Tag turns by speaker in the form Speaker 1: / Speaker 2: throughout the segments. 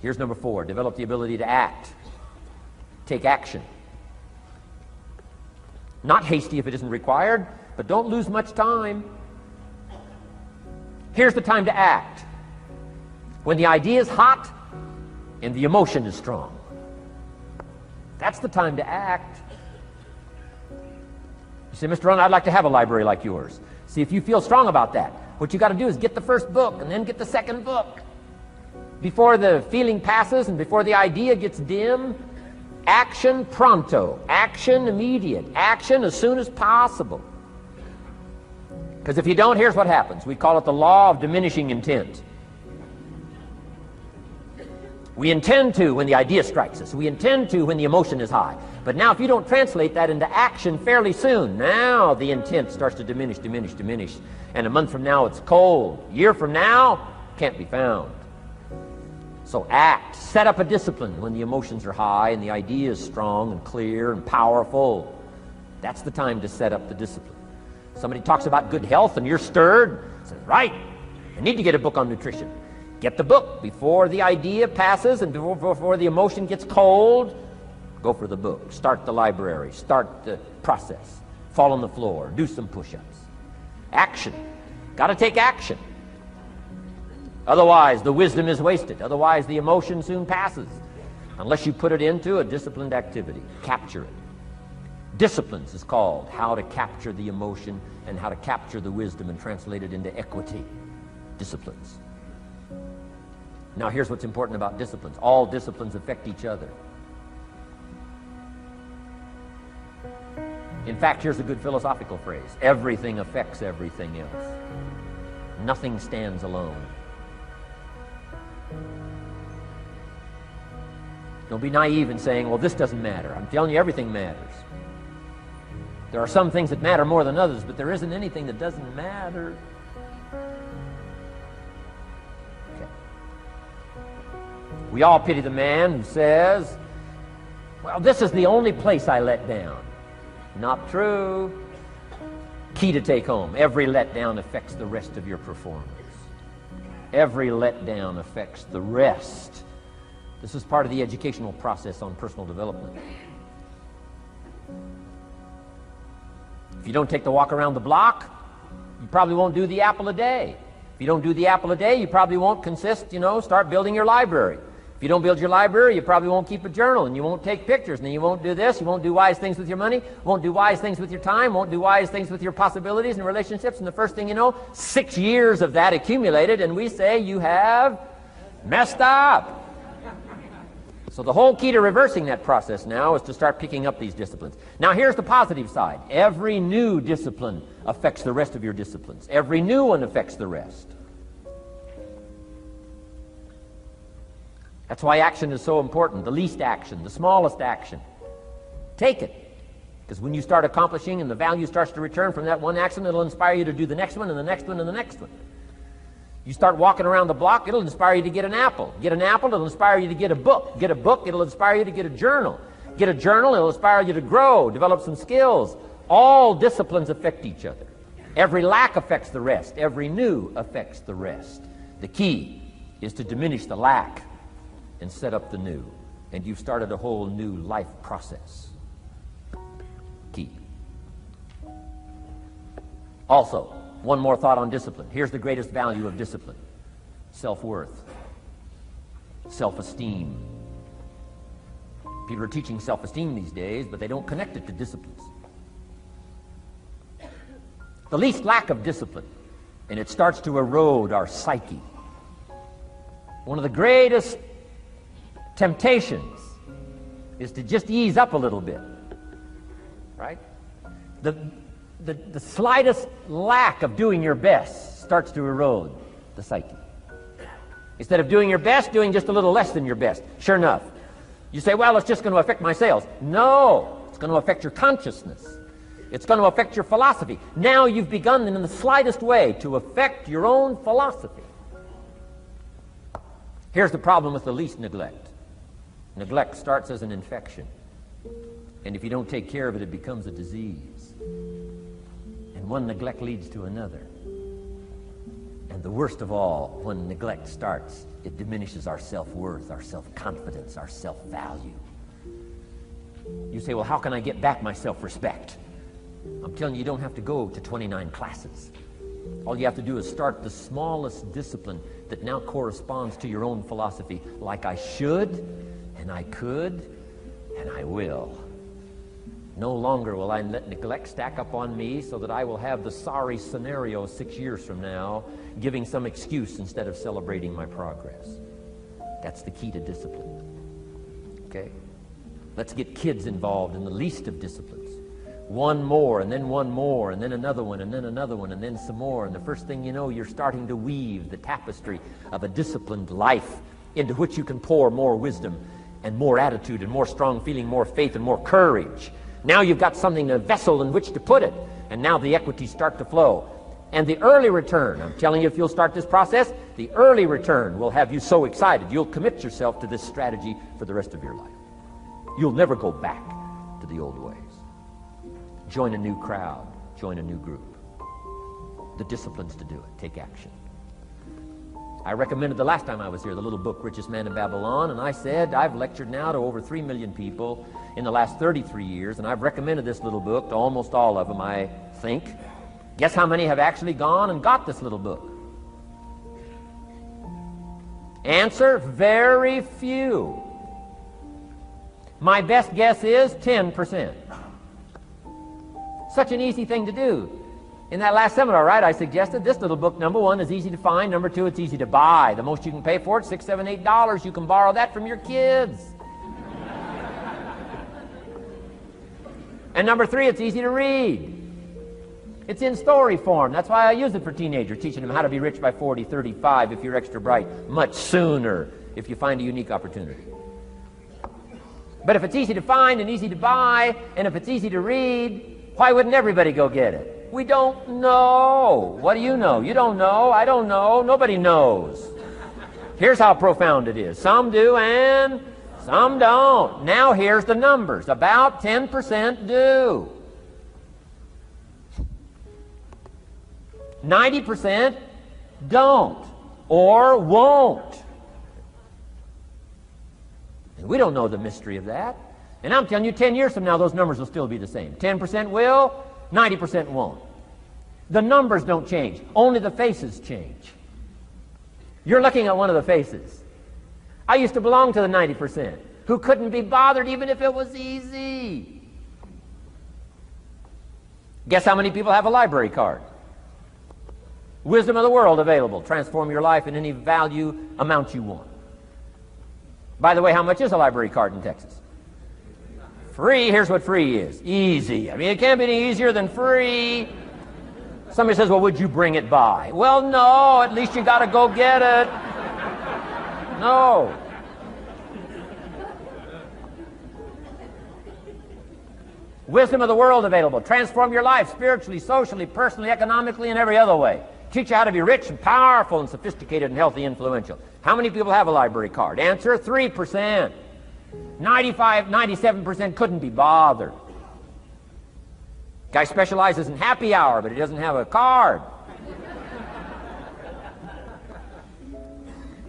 Speaker 1: Here's number 4. Develop the ability to act. Take action. Not hasty if it isn't required, but don't lose much time. Here's the time to act. When the idea is hot and the emotion is strong. That's the time to act. You say, Mr. Rohn, I'd like to have a library like yours. See, if you feel strong about that, what you got to do is get the first book and then get the second book. Before the feeling passes and before the idea gets dim, action pronto, action immediate, action as soon as possible. Because if you don't, here's what happens. We call it the law of diminishing intent. We intend to when the idea strikes us. We intend to when the emotion is high. But now if you don't translate that into action fairly soon, now the intent starts to diminish. And a month from now it's cold. A year from now, can't be found. So act. Set up a discipline when the emotions are high and the idea is strong and clear and powerful. That's the time to set up the discipline. Somebody talks about good health and you're stirred. Says, right, I need to get a book on nutrition. Get the book before the idea passes and before the emotion gets cold. Go for the book. Start the library. Start the process. Fall on the floor. Do some push-ups. Action. Got to take action. Otherwise, the wisdom is wasted. Otherwise, the emotion soon passes. Unless you put it into a disciplined activity. Capture it. Disciplines is called how to capture the emotion and how to capture the wisdom and translate it into equity. Disciplines. Now, here's what's important about disciplines. All disciplines affect each other. In fact, here's a good philosophical phrase. Everything affects everything else. Nothing stands alone. Don't be naive in saying, well, this doesn't matter. I'm telling you, everything matters. There are some things that matter more than others, but there isn't anything that doesn't matter. Okay. We all pity the man who says, well, this is the only place I let down. Not true. Key to take home. Every letdown affects the rest of your performance. Every letdown affects the rest. This is part of the educational process on personal development. If you don't take the walk around the block, you probably won't do the apple a day. If you don't do the apple a day, you probably won't start building your library. If you don't build your library, you probably won't keep a journal, and you won't take pictures, and then you won't do this, you won't do wise things with your money, won't do wise things with your time, won't do wise things with your possibilities and relationships, and the first thing you know, 6 years of that accumulated, and we say you have messed up. So the whole key to reversing that process now is to start picking up these disciplines. Now here's the positive side. Every new discipline affects the rest of your disciplines. Every new one affects the rest. That's why action is so important. The least action, the smallest action. Take it. Because when you start accomplishing and the value starts to return from that one action, it'll inspire you to do the next one and the next one and the next one. You start walking around the block, it'll inspire you to get an apple. Get an apple, it'll inspire you to get a book. Get a book, it'll inspire you to get a journal. Get a journal, it'll inspire you to grow, develop some skills. All disciplines affect each other. Every lack affects the rest. Every new affects the rest. The key is to diminish the lack and set up the new. And you've started a whole new life process. Key. Also, one more thought on discipline. Here's the greatest value of discipline. Self-worth. Self-esteem. People are teaching self-esteem these days, but they don't connect it to disciplines. The least lack of discipline, and it starts to erode our psyche. One of the greatest temptations is to just ease up a little bit, right? The slightest lack of doing your best starts to erode the psyche. Instead of doing your best, doing just a little less than your best. Sure enough. You say, well, it's just going to affect my sales. No, it's going to affect your consciousness. It's going to affect your philosophy. Now you've begun in the slightest way to affect your own philosophy. Here's the problem with the least neglect. Neglect starts as an infection. And if you don't take care of it, it becomes a disease. And one neglect leads to another. And the worst of all, when neglect starts, it diminishes our self-worth, our self-confidence, our self-value. You say, well, how can I get back my self-respect? I'm telling you, you don't have to go to 29 classes. All you have to do is start the smallest discipline that now corresponds to your own philosophy, like I should, and I could, and I will. No longer will I let neglect stack up on me so that I will have the sorry scenario 6 years from now, giving some excuse instead of celebrating my progress. That's the key to discipline. Okay? Let's get kids involved in the least of disciplines. One more, and then one more, and then another one, and then another one, and then some more. And the first thing you know, you're starting to weave the tapestry of a disciplined life into which you can pour more wisdom and more attitude and more strong feeling, more faith and more courage. Now you've got something, a vessel in which to put it. And now the equities start to flow. And the early return, I'm telling you, if you'll start this process, the early return will have you so excited. You'll commit yourself to this strategy for the rest of your life. You'll never go back to the old ways. Join a new crowd. Join a new group. The disciplines to do it. Take action. I recommended the last time I was here the little book, Richest Man in Babylon, and I said I've lectured now to over 3 million people in the last 33 years, and I've recommended this little book to almost all of them, I think. Guess how many have actually gone and got this little book? Answer, very few. My best guess is 10%. Such an easy thing to do. In that last seminar, right, I suggested this little book, number one, is easy to find. Number two, it's easy to buy. The most you can pay for it, $6, $7, $8. You can borrow that from your kids. And number three, it's easy to read. It's in story form. That's why I use it for teenagers, teaching them how to be rich by 40, 35 if you're extra bright, much sooner if you find a unique opportunity. But if it's easy to find and easy to buy, and if it's easy to read, why wouldn't everybody go get it? We don't know. What do you know? You don't know. I don't know. Nobody knows. Here's how profound it is. Some do and some don't. Now here's the numbers. About 10% do. 90% don't or won't. And we don't know the mystery of that. And I'm telling you, 10 years from now, those numbers will still be the same. 10% will, 90% won't. The numbers don't change. Only the faces change. You're looking at one of the faces. I used to belong to the 90% who couldn't be bothered even if it was easy. Guess how many people have a library card? Wisdom of the world available. Transform your life in any value amount you want. By the way, how much is a library card in Texas? Free. Here's what free is. Easy. I mean, it can't be any easier than free. Somebody says, well, would you bring it by? Well, no. At least you got to go get it. No. Wisdom of the world available. Transform your life spiritually, socially, personally, economically, and every other way. Teach you how to be rich and powerful and sophisticated and healthy, influential. How many people have a library card? Answer, 3%. 95, 97% couldn't be bothered. Guy specializes in happy hour, but he doesn't have a card.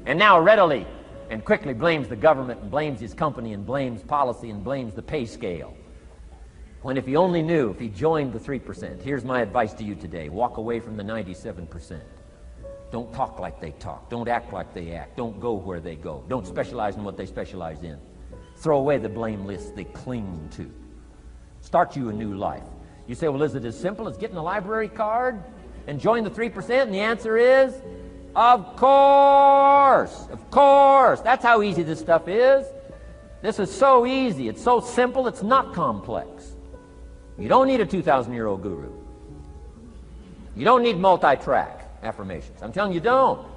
Speaker 1: And now readily and quickly blames the government and blames his company and blames policy and blames the pay scale. When if he only knew, if he joined the 3%, here's my advice to you today. Walk away from the 97%. Don't talk like they talk. Don't act like they act. Don't go where they go. Don't specialize in what they specialize in. Throw away the blame list they cling to. Start you a new life. You say, well, is it as simple as getting a library card and join the 3%? And the answer is, of course. Of course. That's how easy this stuff is. This is so easy. It's so simple. It's not complex. You don't need a 2,000-year-old guru. You don't need multi-track affirmations. I'm telling you, don't.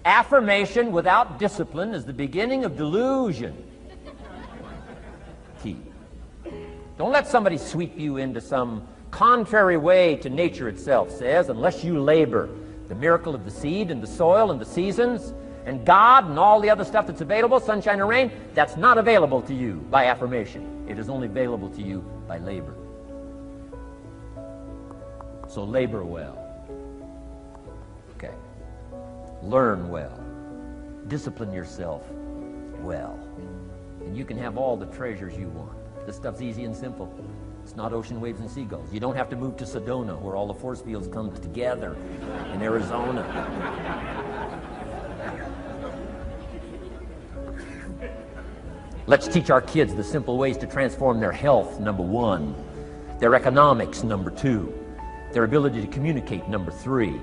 Speaker 1: Affirmation without discipline is the beginning of delusion. Key. Don't let somebody sweep you into some contrary way to nature itself says, unless you labor. The miracle of the seed and the soil and the seasons and God and all the other stuff that's available, sunshine and rain, that's not available to you by affirmation. It is only available to you by labor. So labor well. Okay. Learn well. Discipline yourself well. And you can have all the treasures you want. This stuff's easy and simple. It's not ocean waves and seagulls. You don't have to move to Sedona, where all the force fields come together in Arizona. Let's teach our kids the simple ways to transform their health, number 1. Their economics, number 2. Their ability to communicate, number 3.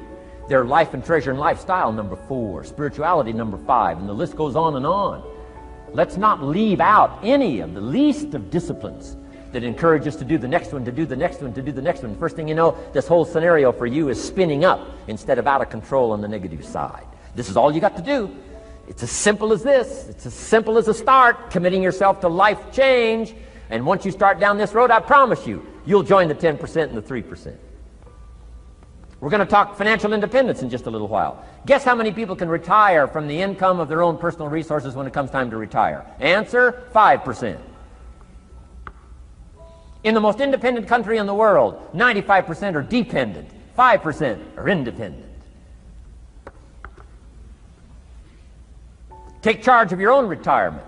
Speaker 1: Their life and treasure and lifestyle, number 4. Spirituality, number 5. And the list goes on and on. Let's not leave out any of the least of disciplines that encourage us to do the next one, to do the next one, to do the next one. First thing you know, this whole scenario for you is spinning up instead of out of control on the negative side. This is all you got to do. It's as simple as this. It's as simple as a start, committing yourself to life change. And once you start down this road, I promise you, you'll join the 10% and the 3%. We're going to talk financial independence in just a little while. Guess how many people can retire from the income of their own personal resources when it comes time to retire? Answer, 5%. In the most independent country in the world, 95% are dependent, 5% are independent. Take charge of your own retirement.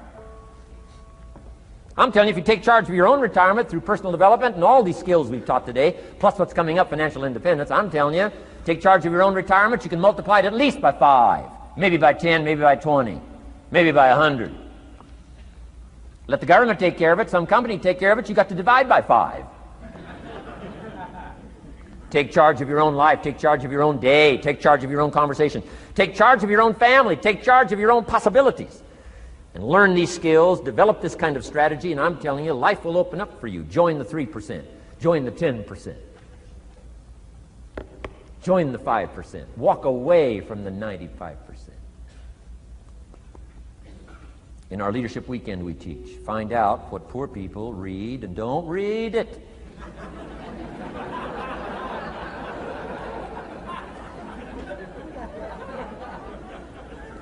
Speaker 1: I'm telling you, if you take charge of your own retirement through personal development and all these skills we've taught today, plus what's coming up, financial independence, I'm telling you, take charge of your own retirement, you can multiply it at least by 5, maybe by 10, maybe by 20, maybe by 100. Let the government take care of it, some company take care of it, you got to divide by 5. Take charge of your own life, take charge of your own day, take charge of your own conversation, take charge of your own family, take charge of your own possibilities. And learn these skills, develop this kind of strategy, and I'm telling you, life will open up for you. Join the 3%. Join the 10%. Join the 5%. Walk away from the 95%. In our Leadership Weekend we teach, find out what poor people read and don't read it.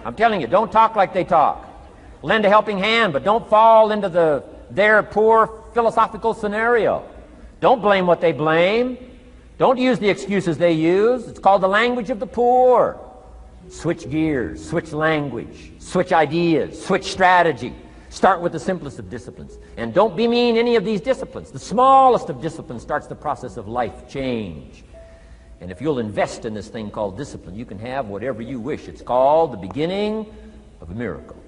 Speaker 1: I'm telling you, don't talk like they talk. Lend a helping hand, but don't fall into their poor philosophical scenario. Don't blame what they blame. Don't use the excuses they use. It's called the language of the poor. Switch gears, switch language, switch ideas, switch strategy. Start with the simplest of disciplines. And don't bemean any of these disciplines. The smallest of disciplines starts the process of life change. And if you'll invest in this thing called discipline, you can have whatever you wish. It's called the beginning of a miracle.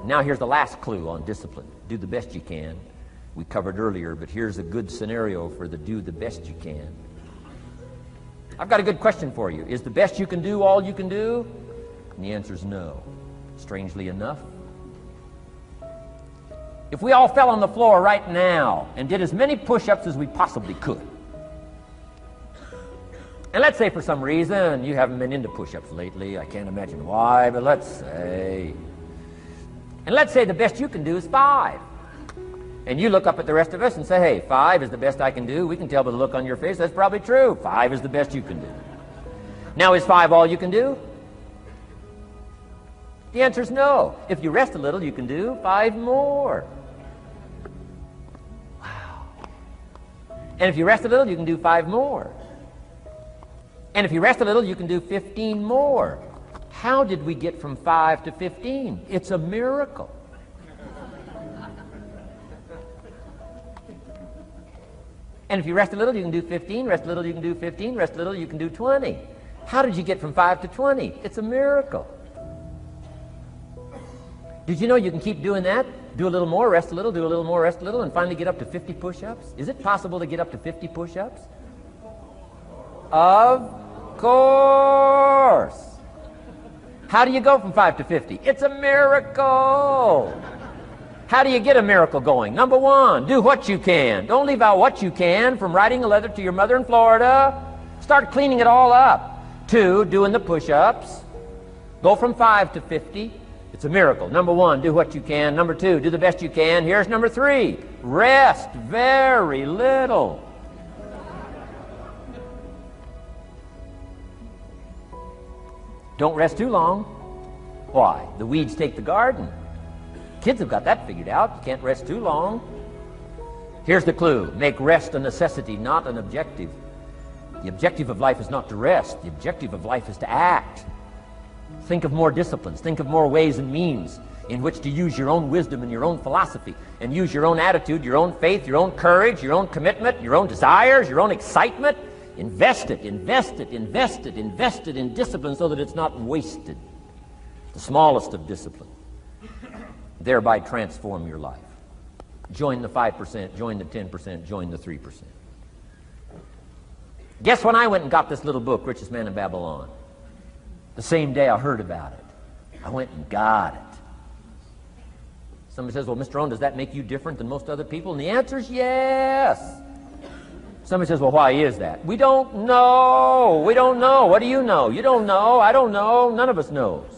Speaker 1: Now here's the last clue on discipline. Do the best you can. We covered earlier, but here's a good scenario for the do the best you can. I've got a good question for you. Is the best you can do all you can do? And the answer is no. Strangely enough. If we all fell on the floor right now and did as many push-ups as we possibly could, and let's say for some reason you haven't been into push-ups lately, I can't imagine why, but let's say the best you can do is 5. And you look up at the rest of us and say, hey, 5 is the best I can do. We can tell by the look on your face that's probably true. 5 is the best you can do. Now, is 5 all you can do? The answer is no. If you rest a little, you can do 5 more. Wow. And if you rest a little, you can do 5 more. And if you rest a little, you can do 15 more. How did we get from 5 to 15? It's a miracle. And if you rest a little, you can do 15, rest a little, you can do 15, rest a little, you can do 20. How did you get from 5 to 20? It's a miracle. Did you know you can keep doing that? Do a little more, rest a little, do a little more, rest a little, and finally get up to 50 push-ups? Is it possible to get up to 50 push-ups? Of course. How do you go from 5 to 50? It's a miracle. How do you get a miracle going? Number 1, do what you can. Don't leave out what you can, from writing a letter to your mother in Florida. Start cleaning it all up. 2, doing the push-ups. Go from 5 to 50. It's a miracle. Number 1, do what you can. Number 2, do the best you can. Here's number 3, rest very little. Don't rest too long. Why? The weeds take the garden. Kids have got that figured out. You can't rest too long. Here's the clue. Make rest a necessity, not an objective. The objective of life is not to rest. The objective of life is to act. Think of more disciplines. Think of more ways and means in which to use your own wisdom and your own philosophy, and use your own attitude, your own faith, your own courage, your own commitment, your own desires, your own excitement. Invest it, invest it, invest it, invest it in discipline so that it's not wasted. The smallest of discipline. Thereby transform your life. Join the 5%, join the 10%, join the 3%. Guess when I went and got this little book, Richest Man in Babylon? The same day I heard about it. I went and got it. Somebody says, well, Mr. Rohn, does that make you different than most other people? And the answer is yes. Somebody says, well, why is that? We don't know. We don't know. What do you know? You don't know. I don't know. None of us knows.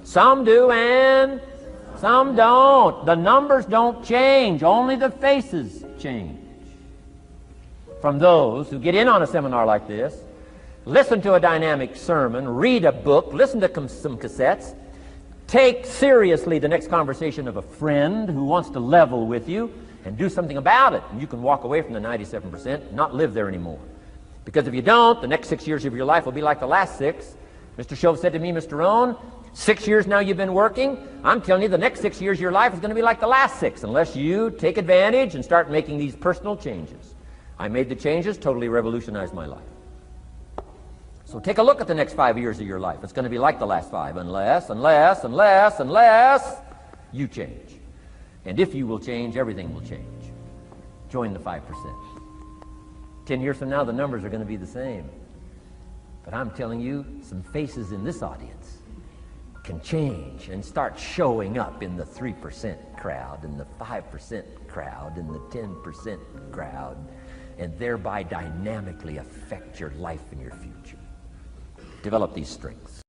Speaker 1: Some do and some don't. The numbers don't change. Only the faces change. From those who get in on a seminar like this, listen to a dynamic sermon, read a book, listen to some cassettes, take seriously the next conversation of a friend who wants to level with you, and do something about it. And you can walk away from the 97% and not live there anymore. Because if you don't, the next 6 years of your life will be like the last 6. Mr. Shove said to me, Mr. Rohn, 6 years now you've been working. I'm telling you, the next 6 years of your life is going to be like the last 6 unless you take advantage and start making these personal changes. I made the changes, totally revolutionized my life. So take a look at the next 5 years of your life. It's going to be like the last 5 unless you change. And if you will change, everything will change. Join the 5%. 10 years from now, the numbers are going to be the same. But I'm telling you, some faces in this audience can change and start showing up in the 3% crowd, and the 5% crowd, and the 10% crowd, and thereby dynamically affect your life and your future. Develop these strengths.